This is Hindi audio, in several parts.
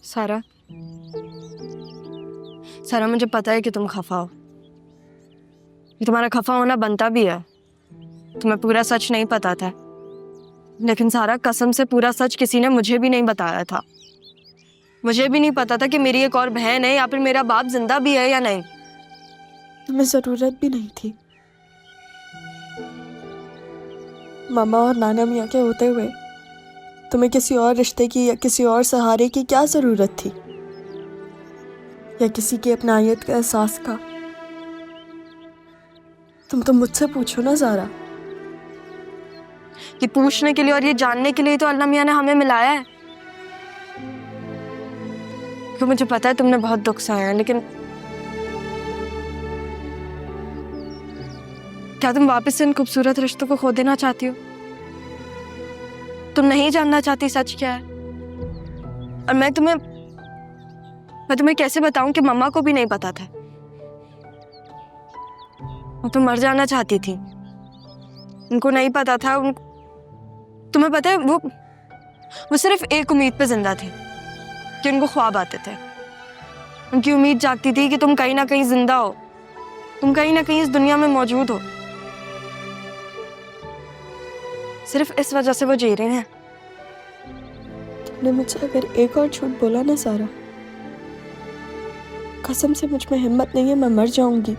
सारा सारा मुझे पता है कि तुम खफा हो। ये तुम्हारा खफा होना बनता भी है। तुम्हें पूरा सच नहीं पता था, लेकिन सारा कसम से पूरा सच किसी ने मुझे भी नहीं बताया था। मुझे भी नहीं पता था कि मेरी एक और बहन है या फिर मेरा बाप जिंदा भी है या नहीं। तुम्हें जरूरत भी नहीं थी। मामा और नाना मियाँ के होते हुए तुम्हें किसी और रिश्ते की या किसी और सहारे की क्या जरूरत थी, या किसी की अपनायत का एहसास का। तुम तो मुझसे पूछो ना ज़ारा। ये पूछने के लिए और ये जानने के लिए तो अल्लाह मियाँ ने हमें मिलाया है। तो मुझे पता है तुमने बहुत दुख सहा है, लेकिन क्या तुम वापस से इन खूबसूरत रिश्तों को खो देना चाहती हो? तुम नहीं जानना चाहती सच क्या है? और मैं तुम्हें कैसे बताऊं कि मम्मा को भी नहीं पता था। वो तो मर जाना चाहती थी, उनको नहीं पता था। तुम्हें पता है वो सिर्फ एक उम्मीद पे जिंदा थे कि उनको ख्वाब आते थे। उनकी उम्मीद जागती थी कि तुम कहीं ना कहीं जिंदा हो, तुम कहीं ना कहीं इस दुनिया में मौजूद हो। सिर्फ इस वजह से वो जी रहे हैं। तुमने मुझसे अगर एक और झूठ बोला ना ज़ारा, कसम से मुझ में हिम्मत नहीं है, मैं मर जाऊंगी।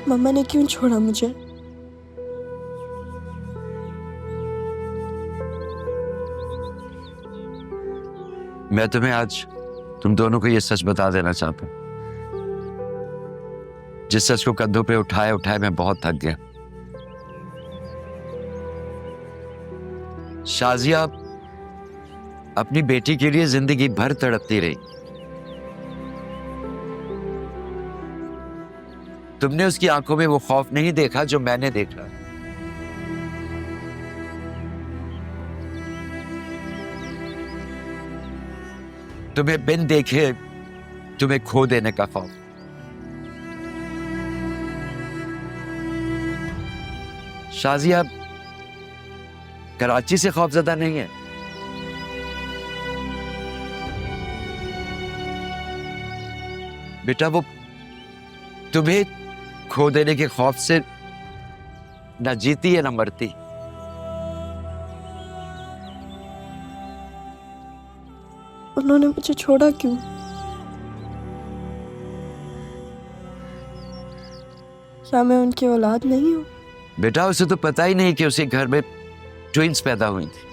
मम्मा ने क्यों छोड़ा मुझे? मैं तुम्हें आज तुम दोनों को ये सच बता देना चाहता हूं। जिस सच को कंधों पे उठाए उठाए मैं बहुत थक गया। शाजिया अपनी बेटी के लिए जिंदगी भर तड़पती रही। तुमने उसकी आंखों में वो खौफ नहीं देखा जो मैंने देखा। तुम्हें बिन देखे तुम्हें खो देने का खौफ। शाजिया कराची से खौफजदा नहीं है। बेटा वो तुम्हें खो देने के खौफ से ना जीती है ना मरती। उन्होंने मुझे छोड़ा क्यों? क्या मैं उनकी औलाद नहीं हूं? बेटा उसे तो पता ही नहीं कि उसे घर में ट्विंस पैदा हुई थी।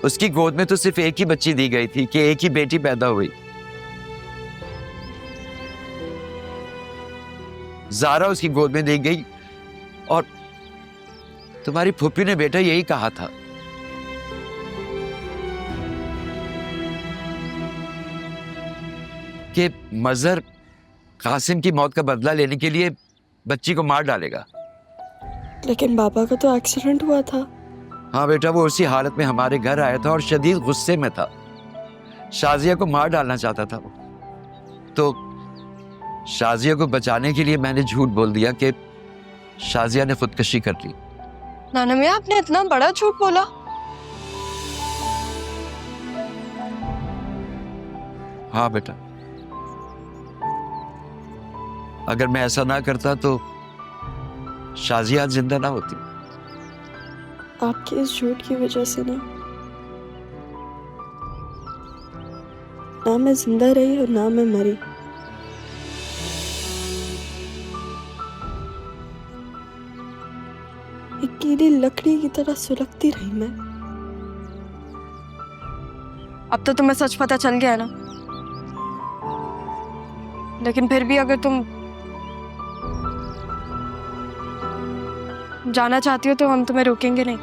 उसकी गोद में तो सिर्फ एक ही बच्ची दी गई थी कि एक ही बेटी पैदा हुई। ज़ारा उसकी गोद में दी गई और तुम्हारी फूफी ने बेटा यही कहा था कि मजहर कासिम की मौत का बदला लेने के लिए बच्ची को मार डालेगा। लेकिन पापा का तो एक्सीडेंट हुआ था। हाँ बेटा वो उसी हालत में हमारे घर आया था और शदीद गुस्से में था। शाजिया को मार डालना चाहता था वो। तो शाजिया को बचाने के लिए मैंने झूठ बोल दिया कि शाजिया ने खुदकशी कर ली। नाना मियाँ आपने इतना बड़ा झूठ बोला? हाँ बेटा, अगर मैं ऐसा ना करता तो शाजिया जिंदा ना होती। आपके इस झूठ की वजह से ना मैं जिंदा रही और ना मैं मरी। एक गीली लकड़ी की तरह सुलगती रही मैं। अब तो तुम्हें सच पता चल गया ना, लेकिन फिर भी अगर तुम जाना चाहती हो तो हम तुम्हें रोकेंगे नहीं।